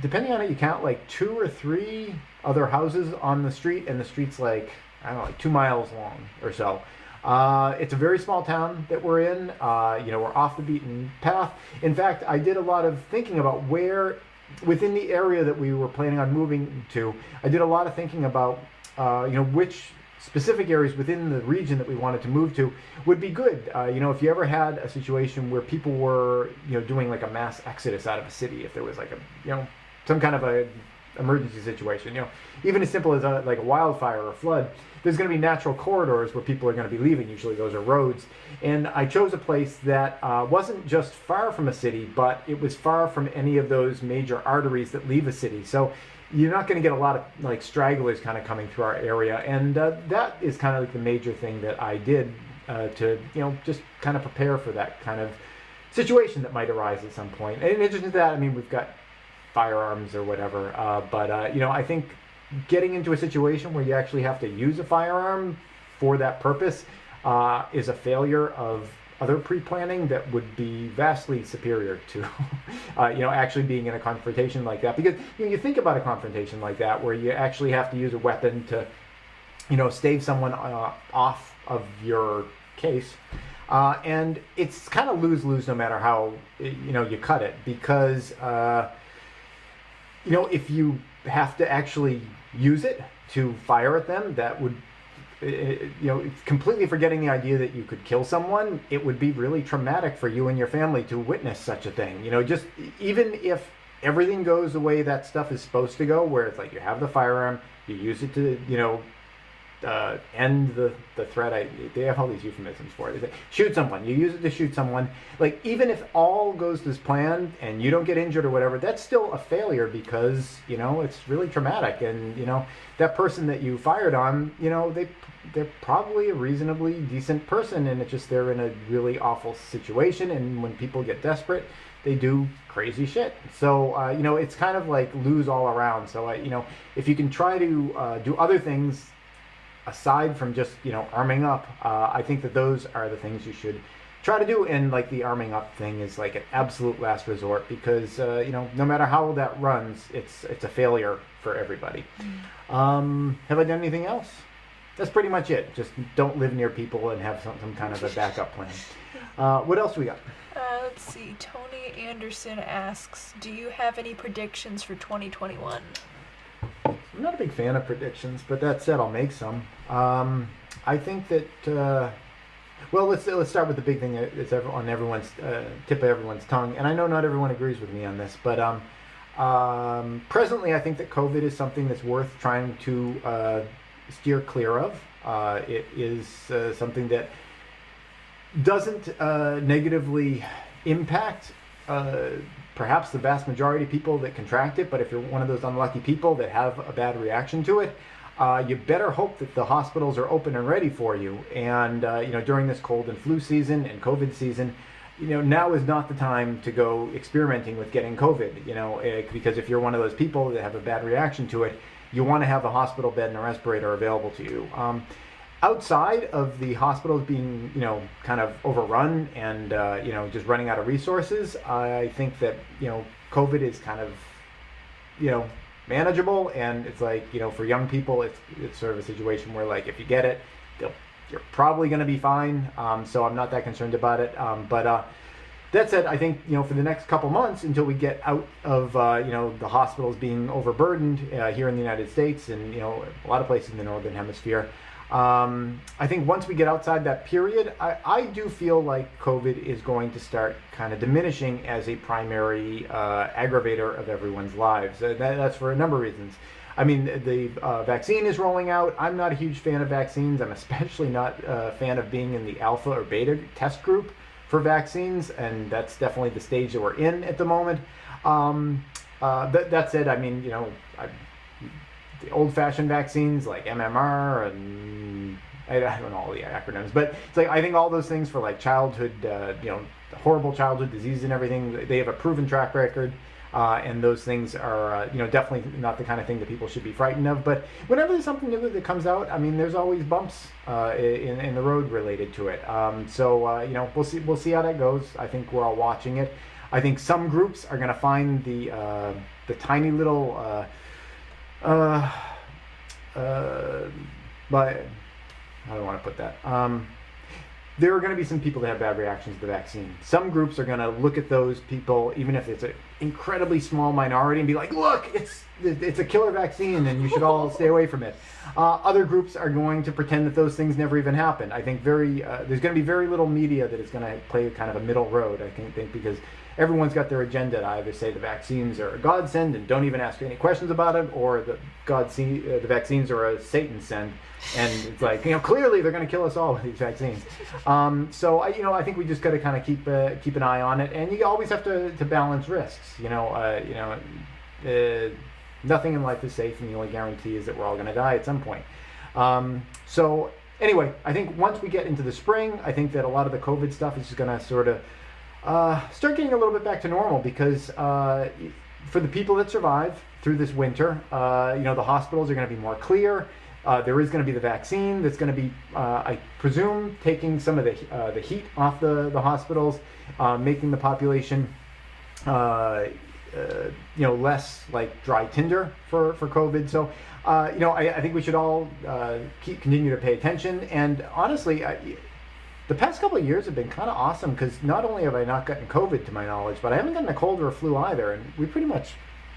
depending on it, you count like 2 or 3 other houses on the street, and the street's like 2 miles long or so. It's a very small town that we're in. We're off the beaten path. In fact, I did a lot of thinking about where, within the area that we were planning on moving to, I did a lot of thinking about, which specific areas within the region that we wanted to move to would be good. If you ever had a situation where people were, doing like a mass exodus out of a city, if there was like some kind of a emergency situation, even as simple as like a wildfire or a flood, there's going to be natural corridors where people are going to be leaving. Usually those are roads. And I chose a place that wasn't just far from a city, but it was far from any of those major arteries that leave a city. So you're not going to get a lot of like stragglers kind of coming through our area. And that is kind of like the major thing that I did to, just kind of prepare for that kind of situation that might arise at some point. And in addition to that, we've got firearms or whatever. I think getting into a situation where you actually have to use a firearm for that purpose is a failure of other pre-planning that would be vastly superior to, actually being in a confrontation like that. Because you think about a confrontation like that where you actually have to use a weapon to, stave someone off of your case. And it's kind of lose-lose no matter how, you cut it. Because, if you have to actually use it to fire at them, that would, completely forgetting the idea that you could kill someone, it would be really traumatic for you and your family to witness such a thing. Just even if everything goes the way that stuff is supposed to go, where it's like you have the firearm, you use it to, end the threat. They have all these euphemisms for it. They say, shoot someone. You use it to shoot someone. Like, even if all goes as planned and you don't get injured or whatever, that's still a failure because, it's really traumatic. And, that person that you fired on, they're probably a reasonably decent person, and it's just they're in a really awful situation. And when people get desperate, they do crazy shit. So, it's kind of like lose all around. So, if you can try to do other things aside from just, arming up, I think that those are the things you should try to do. And like the arming up thing is like an absolute last resort, because no matter how that runs, it's a failure for everybody. Have I done anything else? That's pretty much it. Just don't live near people and have some kind of a backup plan. What else do we got? Let's see. Tony Anderson asks, do you have any predictions for 2021? I'm not a big fan of predictions, but that said, I'll make some. I think that, let's start with the big thing that's on everyone's tip of everyone's tongue. And I know not everyone agrees with me on this, but presently I think that COVID is something that's worth trying to steer clear of. It is something that doesn't negatively impact perhaps the vast majority of people that contract it, but if you're one of those unlucky people that have a bad reaction to it, you better hope that the hospitals are open and ready for you. And during this cold and flu season and COVID season, now is not the time to go experimenting with getting COVID. Because if you're one of those people that have a bad reaction to it, you want to have a hospital bed and a respirator available to you. Outside of the hospitals being, kind of overrun and, just running out of resources, I think that, COVID is kind of, manageable. And it's like, for young people, it's sort of a situation where, like, if you get it, you're probably going to be fine. So I'm not that concerned about it. But that said, I think, for the next couple months, until we get out of, the hospitals being overburdened here in the United States and, a lot of places in the Northern Hemisphere, I think once we get outside that period, I do feel like COVID is going to start kind of diminishing as a primary aggravator of everyone's lives. That's for a number of reasons. I mean, the vaccine is rolling out. I'm not a huge fan of vaccines. I'm especially not a fan of being in the alpha or beta test group for vaccines, and that's definitely the stage that we're in at the moment. That said, I mean, the old-fashioned vaccines like MMR and I don't know all the acronyms, but it's like I think all those things for like childhood, horrible childhood disease and everything, they have a proven track record, and those things are definitely not the kind of thing that people should be frightened of. But whenever there's something new that comes out, I mean, there's always bumps in the road related to it. We'll see how that goes. I think we're all watching it. I think some groups are going to find the tiny little but how do I want to put that? There are going to be some people that have bad reactions to the vaccine. Some groups are going to look at those people, even if it's an incredibly small minority, and be like, look, it's a killer vaccine and you should all stay away from it. Other groups are going to pretend that those things never even happened. I think there's going to be very little media that is going to play kind of a middle road, I think, because everyone's got their agenda to either say the vaccines are a godsend and don't even ask any questions about it, or the vaccines are a Satan send, and it's like, clearly they're going to kill us all with these vaccines. So I think we just got to kind of keep an eye on it, and you always have to balance risks. Nothing in life is safe, and the only guarantee is that we're all going to die at some point. So anyway, I think once we get into the spring, I think that a lot of the COVID stuff is just going to sort of start getting a little bit back to normal, because for the people that survive through this winter, the hospitals are going to be more clear. There is going to be the vaccine that's going to be, I presume, taking some of the heat off the hospitals, making the population, less like dry tinder for COVID. So, I think we should all continue to pay attention. And honestly, the past couple of years have been kind of awesome, because not only have I not gotten COVID to my knowledge, but I haven't gotten a cold or a flu either. And we pretty much,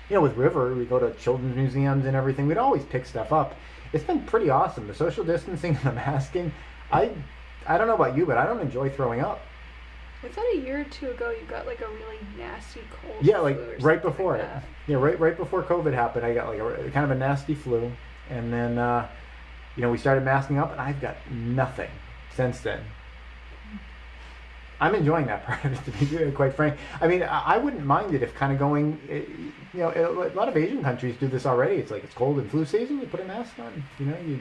with River, we go to children's museums and everything. We'd always pick stuff up. It's been pretty awesome. The social distancing and the masking. I don't know about you, but I don't enjoy throwing up. I thought a year or two ago you got like a really nasty cold. Yeah, like flu or right before like it. that. Yeah, right before COVID happened, I got like a kind of a nasty flu, and then we started masking up, and I've got nothing since then. I'm enjoying that part of it, to be quite frank. I mean, I wouldn't mind it if kind of going, a lot of Asian countries do this already. It's like it's cold and flu season, you put a mask on,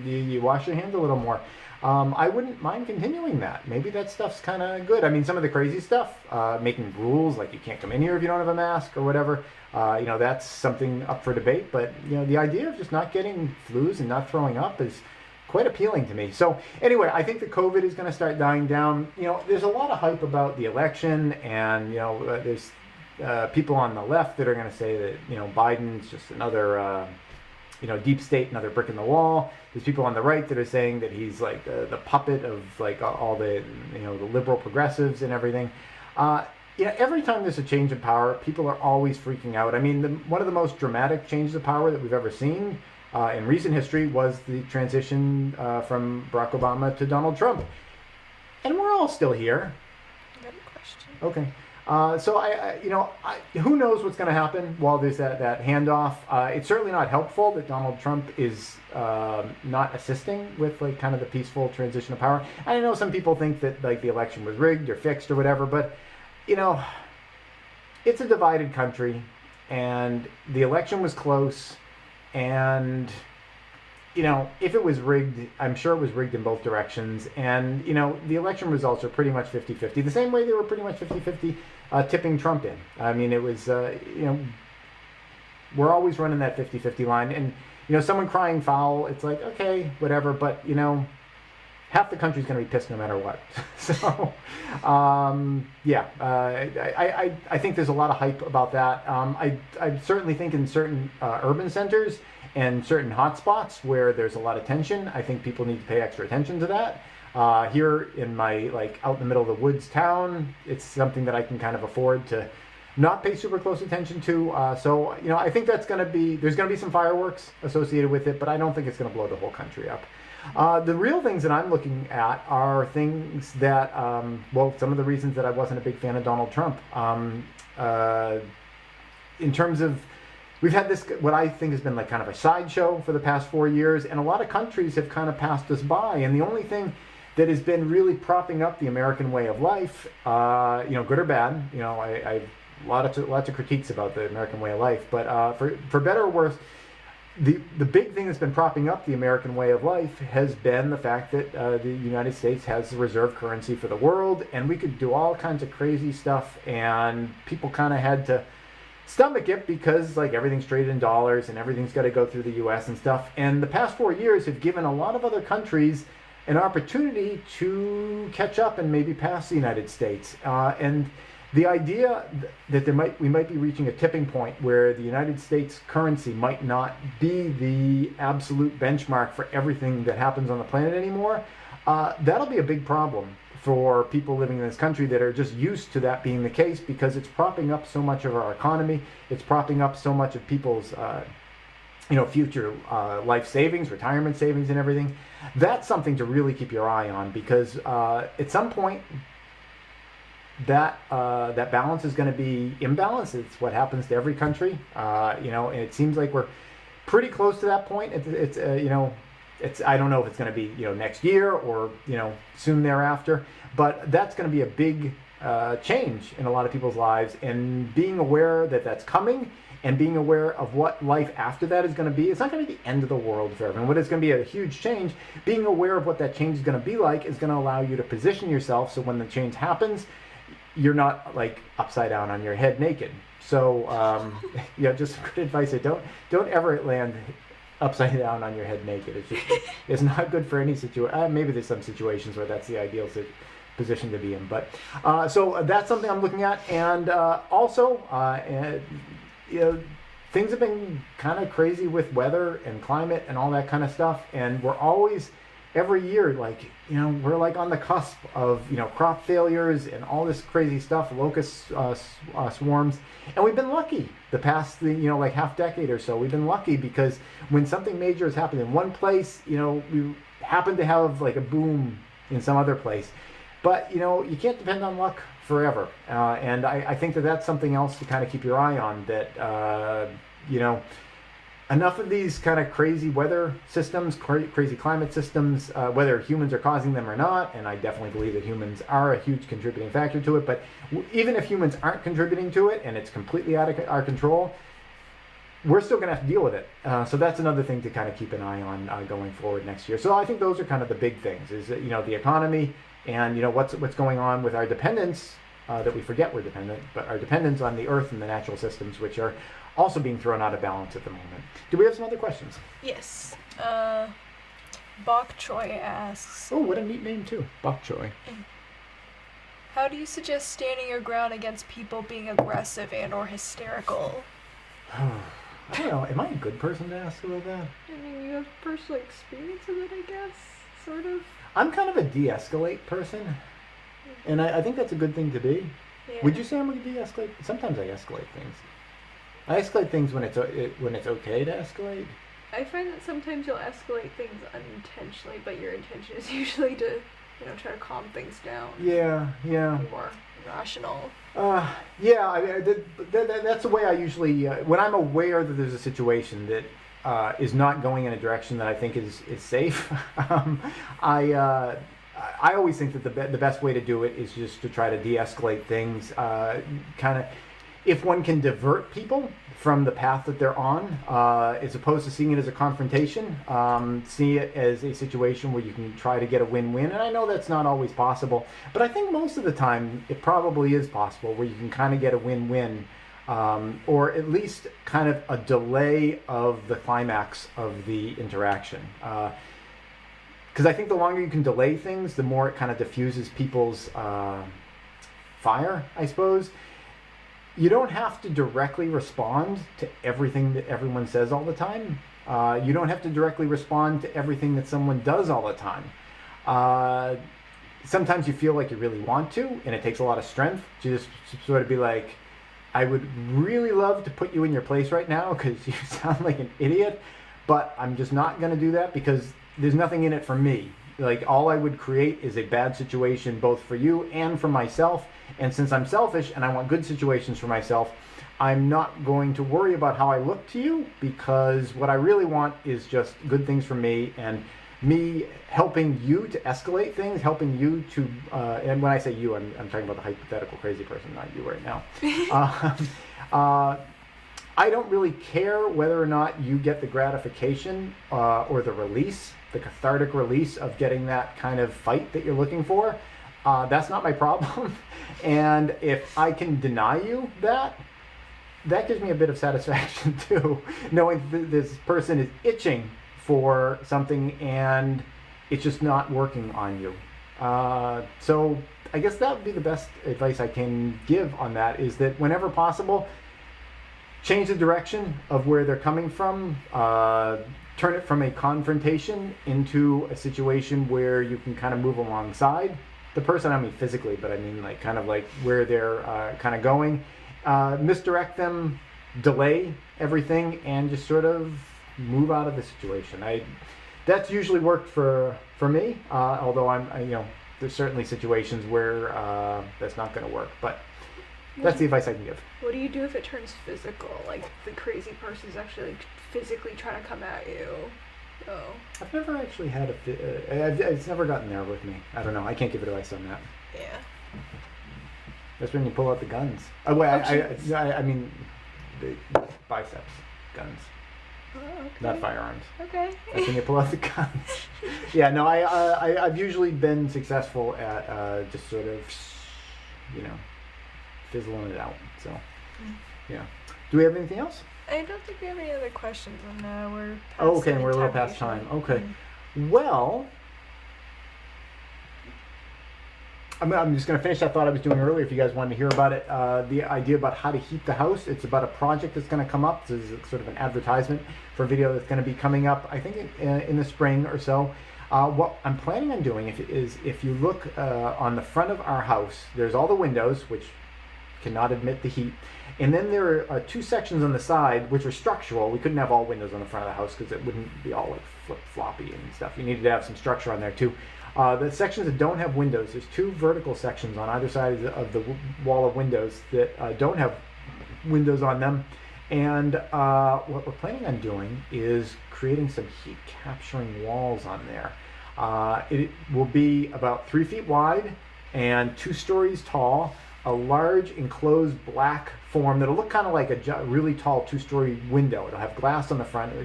you wash your hands a little more. I wouldn't mind continuing that. Maybe that stuff's kind of good. I mean, some of the crazy stuff, making rules like you can't come in here if you don't have a mask or whatever, that's something up for debate. But, the idea of just not getting flus and not throwing up is quite appealing to me. So anyway, I think that COVID is going to start dying down. You know, there's a lot of hype about the election, and you know, there's people on the left that are going to say that, you know, Biden's just another, you know, deep state, another brick in the wall. There's people on the right that are saying that he's like the puppet of like all the, you know, the liberal progressives and everything. Yeah, every time there's a change of power, people are always freaking out. I mean, one of the most dramatic changes of power that we've ever seen in recent history was the transition from Barack Obama to Donald Trump. And we're all still here. Good question. Okay. So who knows what's going to happen while there's that handoff. It's certainly not helpful that Donald Trump is not assisting with like kind of the peaceful transition of power. I know some people think that like the election was rigged or fixed or whatever, but you know, it's a divided country, and the election was close, and you know, if it was rigged, I'm sure it was rigged in both directions. And, you know, the election results are pretty much 50-50. The same way they were pretty much 50-50 tipping Trump in. I mean, it was, you know, we're always running that 50-50 line. And, you know, someone crying foul, it's like, okay, whatever. But, you know, half the country's going to be pissed no matter what. So, yeah, I think there's a lot of hype about that. I certainly think in certain urban centers and certain hotspots where there's a lot of tension, I think people need to pay extra attention to that. Here in my, like, out in the middle of the woods town, it's something that I can kind of afford to not pay super close attention to. So, you know, I think that's going to be, there's going to be some fireworks associated with it, but I don't think it's going to blow the whole country up. The real things that I'm looking at are things that, well, some of the reasons that I wasn't a big fan of Donald Trump. In terms of, we've had this, what I think has been like kind of a sideshow for the past 4 years, and a lot of countries have kind of passed us by. And the only thing that has been really propping up the American way of life, you know, good or bad, you know, I lots of critiques about the American way of life, but for better or worse, the big thing that's been propping up the American way of life has been the fact that the United States has the reserve currency for the world, and we could do all kinds of crazy stuff, and people kind of had to stomach it because like everything's traded in dollars and everything's got to go through the US and stuff. And the past 4 years have given a lot of other countries an opportunity to catch up and maybe pass the United States. And the idea that we might be reaching a tipping point where the United States currency might not be the absolute benchmark for everything that happens on the planet anymore, that'll be a big problem for people living in this country that are just used to that being the case, because it's propping up so much of our economy. It's propping up so much of people's you know, future life savings, retirement savings and everything. That's something to really keep your eye on, because at some point that balance is going to be imbalanced. It's what happens to every country, you know, and it seems like we're pretty close to that point. It's you know, I don't know if it's going to be, you know, next year or, you know, soon thereafter, but that's going to be a big change in a lot of people's lives, and being aware that that's coming and being aware of what life after that is going to be. It's not going to be the end of the world for everyone, but it's going to be a huge change. Being aware of what that change is going to be like is going to allow you to position yourself so when the change happens, you're not like upside down on your head naked. So yeah, just good advice. Don't ever land upside down on your head naked. It's just, it's not good for any situation. Maybe there's some situations where that's the ideal position to be in, but so that's something I'm looking at. And also you know, things have been kind of crazy with weather and climate and all that kind of stuff, and we're always every year, like, you know, we're like on the cusp of, you know, crop failures and all this crazy stuff, locust swarms. And we've been lucky the past, you know, like half decade or so. We've been lucky because when something major has happened in one place, you know, we happen to have like a boom in some other place. But, you know, you can't depend on luck forever. And I think that that's something else to kind of keep your eye on, that, you know, enough of these kind of crazy weather systems, crazy climate systems, whether humans are causing them or not, and I definitely believe that humans are a huge contributing factor to it, but even if humans aren't contributing to it and it's completely out of our control, we're still going to have to deal with it. So that's another thing to kind of keep an eye on going forward next year. So I think those are kind of the big things, is that, you know, the economy and, you know, what's going on with our dependence, that we forget we're dependent, but our dependence on the earth and the natural systems, which are also being thrown out of balance at the moment. Do we have some other questions? Yes. Bok Choy asks, Oh, what a neat name too. Bok Choy. how do you suggest standing your ground against people being aggressive and or hysterical? I don't know. Am I a good person to ask about that? I mean, you have personal experience with it, I guess, sort of. I'm kind of a de-escalate person, and I think that's a good thing to be. Yeah. Would you say I'm a de-escalate? Sometimes I escalate things. I escalate things when it's okay to escalate. I find that sometimes you'll escalate things unintentionally, but your intention is usually to, try to calm things down. Yeah. Be more rational. Yeah. That's the way I usually, when I'm aware that there's a situation that is not going in a direction that I think is safe. I always think that the best way to do it is just to try to de-escalate things. Kind of, if one can divert people from the path that they're on, as opposed to seeing it as a confrontation, see it as a situation where you can try to get a win-win. And I know that's not always possible, but I think most of the time it probably is possible where you can kind of get a win-win, or at least kind of a delay of the climax of the interaction. Because I think the longer you can delay things, the more it kind of diffuses people's fire, I suppose. You don't have to directly respond to everything that everyone says all the time. You don't have to directly respond to everything that someone does all the time. Sometimes you feel like you really want to, and it takes a lot of strength to just sort of be like, I would really love to put you in your place right now because you sound like an idiot, but I'm just not going to do that because there's nothing in it for me. Like, all I would create is a bad situation both for you and for myself. And since I'm selfish and I want good situations for myself, I'm not going to worry about how I look to you, because what I really want is just good things for me, and me helping you to escalate things, helping you to, and when I say you, I'm talking about the hypothetical crazy person, not you right now. I don't really care whether or not you get the gratification or the release, the cathartic release of getting that kind of fight that you're looking for. That's not my problem. And if I can deny you that gives me a bit of satisfaction too, knowing that this person is itching for something and it's just not working on you. So I guess that would be the best advice I can give on that, is that whenever possible, change the direction of where they're coming from. Turn it from a confrontation into a situation where you can kind of move alongside the person. I mean physically, but I mean like kind of like where they're kind of going. Misdirect them, delay everything, and just sort of move out of the situation. That's usually worked for me. Although there's certainly situations where that's not going to work. But that's the advice I can give. What do you do if it turns physical? Like the crazy person's actually like physically trying to come at you? Oh. I've never actually had it's never gotten there with me. I don't know. I can't give advice on that. Yeah. That's when you pull out the guns. I mean, the biceps guns. Oh, okay. Not firearms. Okay. That's when you pull out the guns. Yeah, no, I've usually been successful at just sort of, fizzling it out. So, yeah. Do we have anything else? I don't think we have any other questions, and we're past okay, and we're a little past time. Okay. Well, I'm just going to finish that thought I was doing earlier if you guys wanted to hear about it. The idea about how to heat the house. It's about a project that's going to come up. This is sort of an advertisement for a video that's going to be coming up, I think, in the spring or so. What I'm planning on doing is if you look on the front of our house, there's all the windows, which cannot admit the heat. And then there are two sections on the side, which are structural. We couldn't have all windows on the front of the house because it wouldn't be all like flip-floppy and stuff. You needed to have some structure on there too. The sections that don't have windows, there's two vertical sections on either side of the wall of windows that don't have windows on them. And what we're planning on doing is creating some heat capturing walls on there. It will be about 3 feet wide and 2 stories tall. A large enclosed black form that'll look kind of like a really tall 2-story window. It'll have glass on the front. I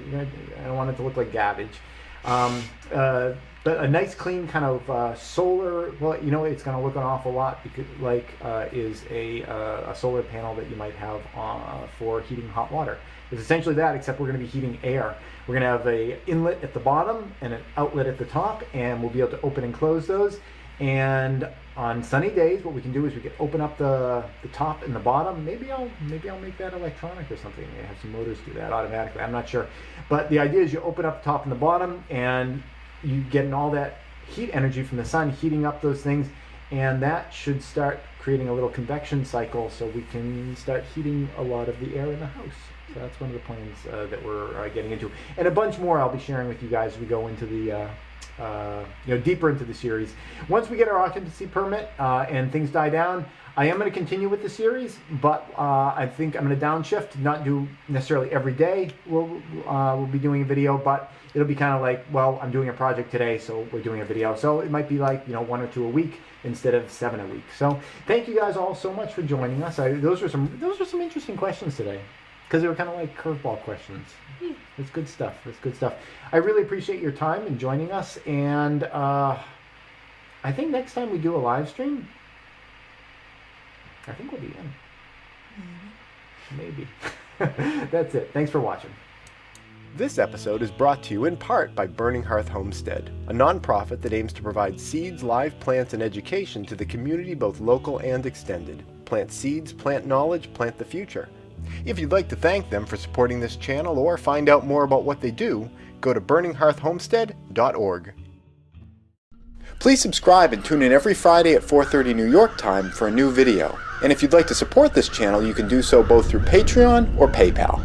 don't want it to look like garbage. But a nice clean kind of solar, well, you know, it's going to look an awful lot because, is a solar panel that you might have for heating hot water. It's essentially that, except we're going to be heating air. We're going to have a inlet at the bottom and an outlet at the top, and we'll be able to open and close those. And on sunny days, what we can do is we can open up the top and the bottom. Maybe I'll make that electronic or something. I have some motors do that automatically. I'm not sure, but the idea is you open up the top and the bottom, and you getting all that heat energy from the sun heating up those things, and that should start creating a little convection cycle so we can start heating a lot of the air in the house. So that's one of the plans that we're getting into, and a bunch more I'll be sharing with you guys as we go into the deeper into the series. Once we get our occupancy permit and things die down, I am going to continue with the series, but I think I'm going to downshift, not do necessarily every day. We'll be doing a video, but it'll be kind of like, well, I'm doing a project today, so we're doing a video. So it might be like, 1 or 2 a week instead of 7 a week. So thank you guys all so much for joining us. Those were some interesting questions today, because they were kind of like curveball questions. It's good stuff. It's good stuff. I really appreciate your time and joining us. And I think next time we do a live stream, I think we'll be in. Maybe. That's it. Thanks for watching. This episode is brought to you in part by Burning Hearth Homestead, a nonprofit that aims to provide seeds, live plants, and education to the community, both local and extended. Plant seeds, plant knowledge, plant the future. If you'd like to thank them for supporting this channel or find out more about what they do, go to burninghearthhomestead.org. Please subscribe and tune in every Friday at 4:30 New York time for a new video. And if you'd like to support this channel, you can do so both through Patreon or PayPal.